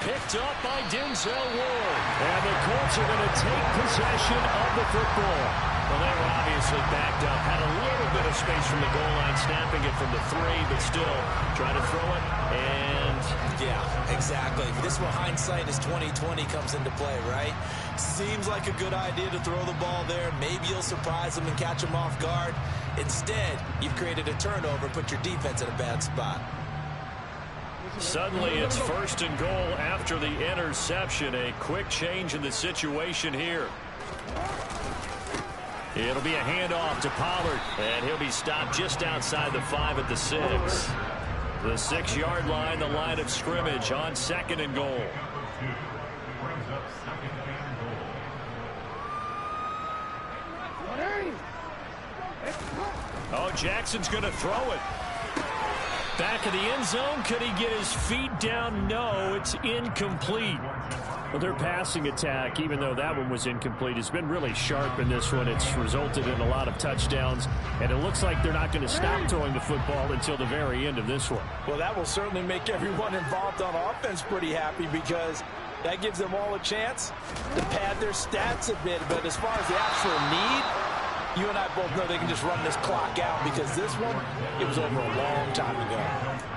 Picked up by Denzel Ward. And the Colts are going to take possession of the football. Well, they were obviously backed up. Had a little bit of space from the goal line, snapping it from the 3, but still trying to throw it. And yeah, exactly. This is where hindsight is 20/20 comes into play, right? Seems like a good idea to throw the ball there. Maybe you'll surprise them and catch them off guard. Instead, you've created a turnover, put your defense in a bad spot. Suddenly it's 1st and goal after the interception. A quick change in the situation here. It'll be a handoff to Pollard, and he'll be stopped just outside the 5 at the 6. The 6-yard line, the line of scrimmage on 2nd and goal. Brings up 2nd and goal. Oh, Jackson's going to throw it. Back of the end zone. Could he get his feet down? No, it's incomplete. Well, their passing attack, even though that one was incomplete, has been really sharp in this one. It's resulted in a lot of touchdowns, and it looks like they're not going to stop throwing the football until the very end of this one. Well, that will certainly make everyone involved on offense pretty happy because that gives them all a chance to pad their stats a bit. But as far as the actual need, you and I both know they can just run this clock out because this one, it was over a long time ago.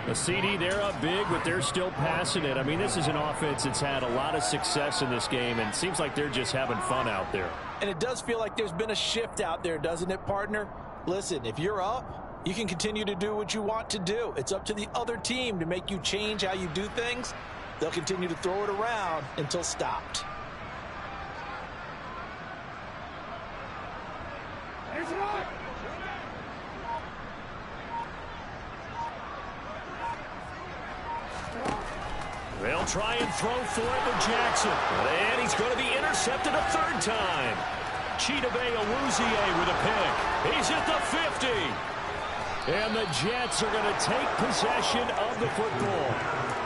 The CD, they're up big, but they're still passing it. I mean, this is an offense that's had a lot of success in this game, and it seems like they're just having fun out there. And it does feel like there's been a shift out there, doesn't it, partner? Listen, if you're up, you can continue to do what you want to do. It's up to the other team to make you change how you do things. They'll continue to throw it around until stopped. They'll try and throw for it to Jackson. And he's going to be intercepted a 3rd time. Chidobe Awuzie with a pick. He's at the 50. And the Jets are going to take possession of the football.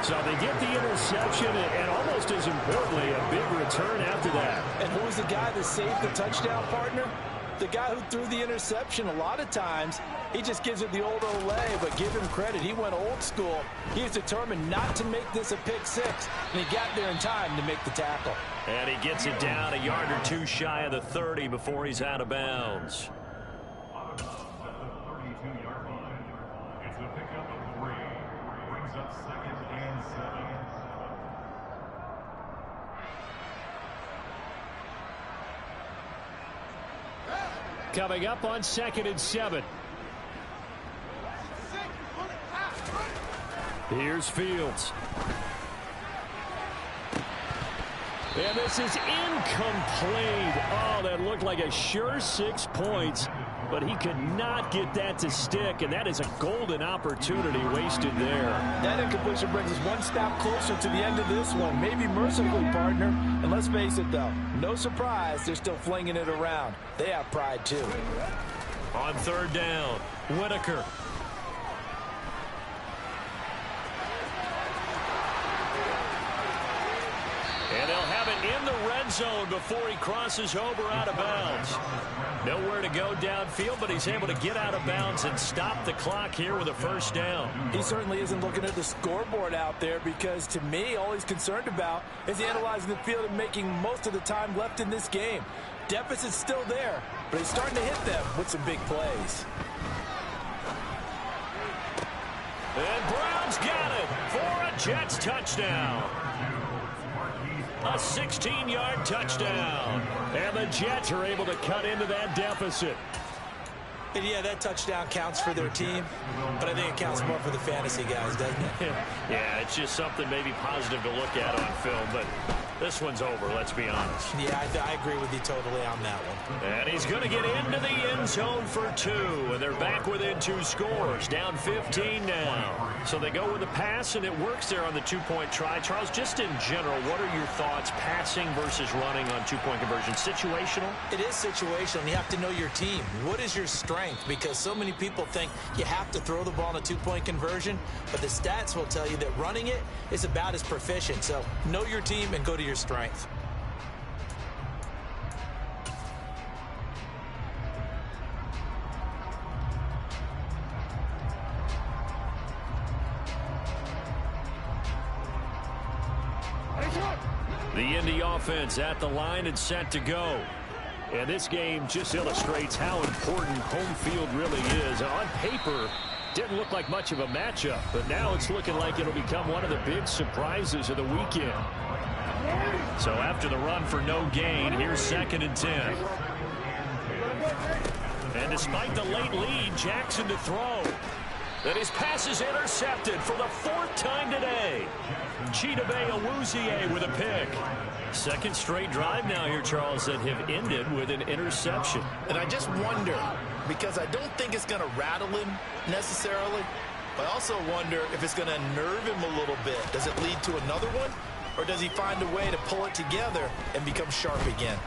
So they get the interception and almost as importantly, a big return after that. And who's the guy that saved the touchdown, partner? The guy who threw the interception. A lot of times, he just gives it the old Olay, but give him credit. He went old school. He was determined not to make this a pick 6, and he got there in time to make the tackle. And he gets it down a yard or two shy of the 30 before he's out of bounds. At the 32-yard line, it's a pickup of 3. Brings up 2nd and 7. Coming up on 2nd and 7. Here's Fields. And this is incomplete. Oh, that looked like a sure 6 points, but he could not get that to stick, and that is a golden opportunity wasted there. That incompletion brings us one step closer to the end of this one, maybe mercifully, partner. And let's face it, though, no surprise, they're still flinging it around. They have pride, too. On 3rd down, Whitaker. And they'll have it in the red zone before he crosses over out of bounds. Nowhere to go downfield, but he's able to get out of bounds and stop the clock here with a 1st down. He certainly isn't looking at the scoreboard out there because, to me, all he's concerned about is analyzing the field and making most of the time left in this game. Deficit's still there, but he's starting to hit them with some big plays. And Brown's got it for a Jets touchdown. A 16-yard touchdown. And the Jets are able to cut into that deficit. And yeah, that touchdown counts for their team, but I think it counts more for the fantasy guys, doesn't it? Yeah, it's just something maybe positive to look at on film, but this one's over, let's be honest. Yeah, I agree with you totally on that one. And he's going to get into the end zone for 2, and they're back within 2 scores, down 15 now. So they go with a pass, and it works there on the 2-point try. Charles, just in general, what are your thoughts, passing versus running on 2-point conversion? Situational? It is situational. You have to know your team. What is your strength? Because so many people think you have to throw the ball in a 2-point conversion, but the stats will tell you that running it is about as proficient. So know your team and go to your strength. The Indy offense at the line and set to go. And this game just illustrates how important home field really is. On paper, didn't look like much of a matchup, but now it's looking like it'll become one of the big surprises of the weekend. So after the run for no gain, here's 2nd and 10. And despite the late lead, Jackson to throw. Then his pass is intercepted for the 4th time today. Chidobe Awuzie with a pick. 2nd straight drive now here, Charles, that have ended with an interception. And I just wonder, because I don't think it's going to rattle him necessarily, I also wonder if it's going to unnerve him a little bit. Does it lead to another one? Or does he find a way to pull it together and become sharp again?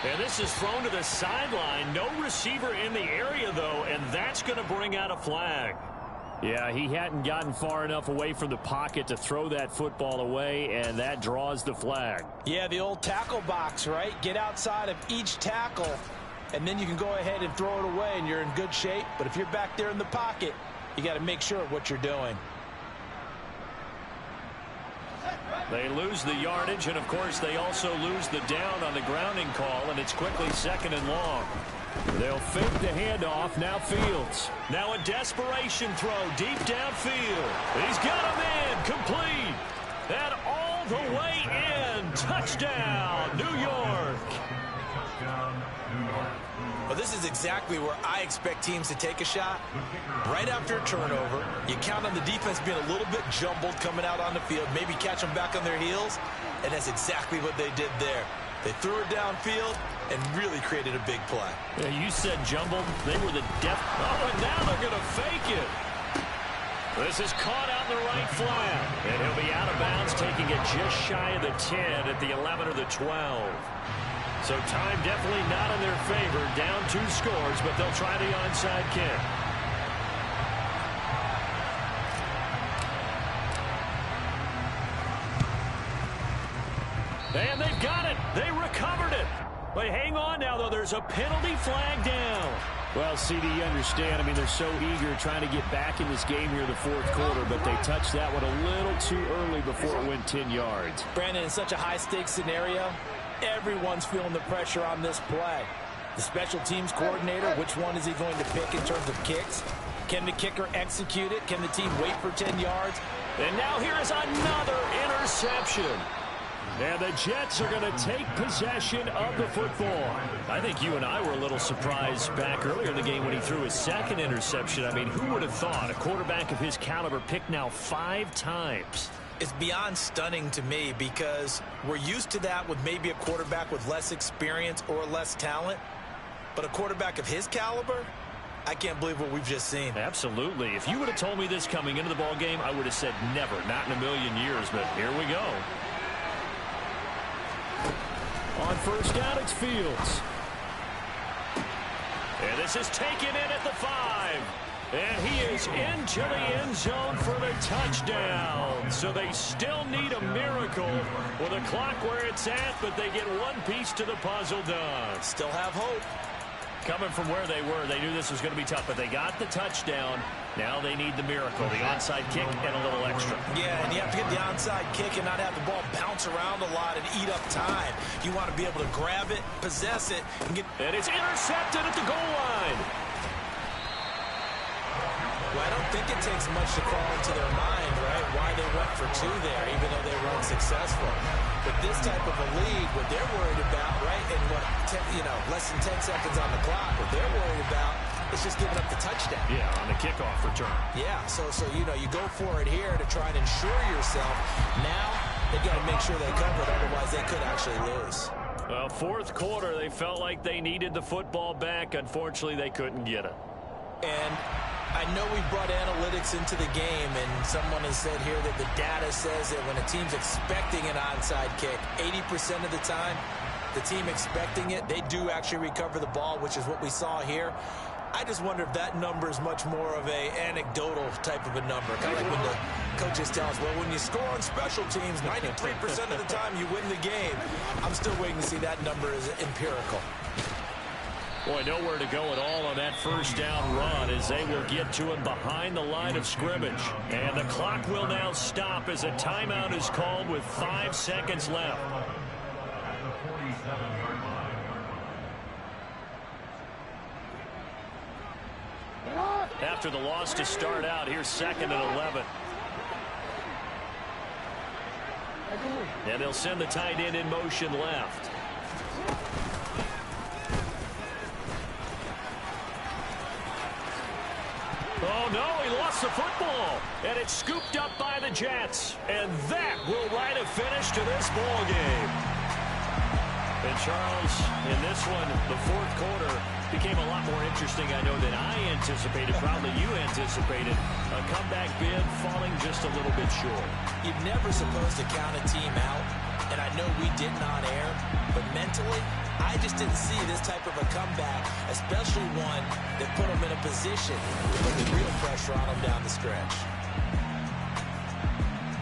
And this is thrown to the sideline. No receiver in the area, though, and that's going to bring out a flag. Yeah, he hadn't gotten far enough away from the pocket to throw that football away, and that draws the flag. Yeah, the old tackle box, right? Get outside of each tackle, and then you can go ahead and throw it away, and you're in good shape. But if you're back there in the pocket, you got to make sure of what you're doing. They lose the yardage, and, of course, they also lose the down on the grounding call, and it's quickly 2nd and long. They'll fake the handoff. Now Fields. Now a desperation throw deep downfield. He's got him in. Complete. And all the way in. Touchdown, New York. Well, this is exactly where I expect teams to take a shot. Right after a turnover, you count on the defense being a little bit jumbled coming out on the field, maybe catch them back on their heels, and that's exactly what they did there. They threw it downfield and really created a big play. Yeah, you said jumbled. They were the depth. Oh, and now they're going to fake it. This is caught out in the right flat. And he'll be out of bounds, taking it just shy of the 10 at the 11 or the 12. So time definitely not in their favor. Down 2 scores, but they'll try the onside kick. And they've got it. They recovered it. But hang on now, though. There's a penalty flag down. Well, CD, you understand. I mean, they're so eager trying to get back in this game here in the 4th quarter, but they touched that one a little too early before it went 10 yards. Brandon, in such a high-stakes scenario, everyone's feeling the pressure on this play. The special teams coordinator, which one is he going to pick in terms of kicks? Can the kicker execute it? Can the team wait for 10 yards? And now here is another interception. And the Jets are going to take possession of the football. I think you and I were a little surprised back earlier in the game when he threw his 2nd interception. I mean, who would have thought a quarterback of his caliber picked now 5 times? It's beyond stunning to me because we're used to that with maybe a quarterback with less experience or less talent. But a quarterback of his caliber, I can't believe what we've just seen. Absolutely. If you would have told me this coming into the ball game, I would have said never, not in a million years. But here we go. On 1st down, it's Fields. And this is taken in at the 5. And he is into the end zone for the touchdown. So they still need a miracle with a clock where it's at, but they get one piece to the puzzle done. Still have hope. Coming from where they were, they knew this was going to be tough, but they got the touchdown. Now they need the miracle, the onside kick and a little extra. Yeah, and you have to get the onside kick and not have the ball bounce around a lot and eat up time. You want to be able to grab it, possess it, and get... And it's intercepted at the goal line. Well, I don't think it takes much to crawl into their mind, right, why they went for 2 there, even though they were unsuccessful. But this type of a lead, what they're worried about, right, and what, less than 10 seconds on the clock, what they're worried about is just giving up the touchdown. Yeah, on the kickoff return. Yeah, so you go for it here to try and ensure yourself. Now they got to make sure they cover it, otherwise they could actually lose. Well, 4th quarter, they felt like they needed the football back. Unfortunately, they couldn't get it. And I know we brought analytics into the game, and someone has said here that the data says that when a team's expecting an onside kick, 80% of the time, the team expecting it, they do actually recover the ball, which is what we saw here. I just wonder if that number is much more of a anecdotal type of a number. Kind of like when the coaches tell us, well, when you score on special teams, 93% of the time you win the game. I'm still waiting to see that number is empirical. Boy, nowhere to go at all on that 1st down run as they will get to him behind the line of scrimmage. And the clock will now stop as a timeout is called with 5 seconds left. After the loss to start out, here's 2nd and 11. And they'll send the tight end in motion left. Oh, no, he lost the football. And it's scooped up by the Jets. And that will write a finish to this ball game. And Charles, in this one, the fourth quarter became a lot more interesting, I know, than I anticipated. Probably you anticipated. A comeback bid falling just a little bit short. You're never supposed to count a team out, and I know we didn't on air, but mentally, I just didn't see this type of a comeback, especially one that put them in a position to put the real pressure on them down the stretch.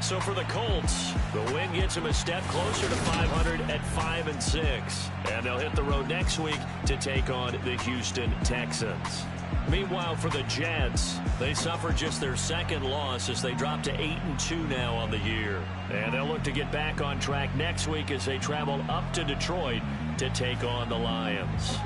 So for the Colts, the win gets them a step closer to 500 at 5-6. And they'll hit the road next week to take on the Houston Texans. Meanwhile, for the Jets, they suffered just their second loss as they drop to 8-2 now on the year. And they'll look to get back on track next week as they travel up to Detroit to take on the Lions.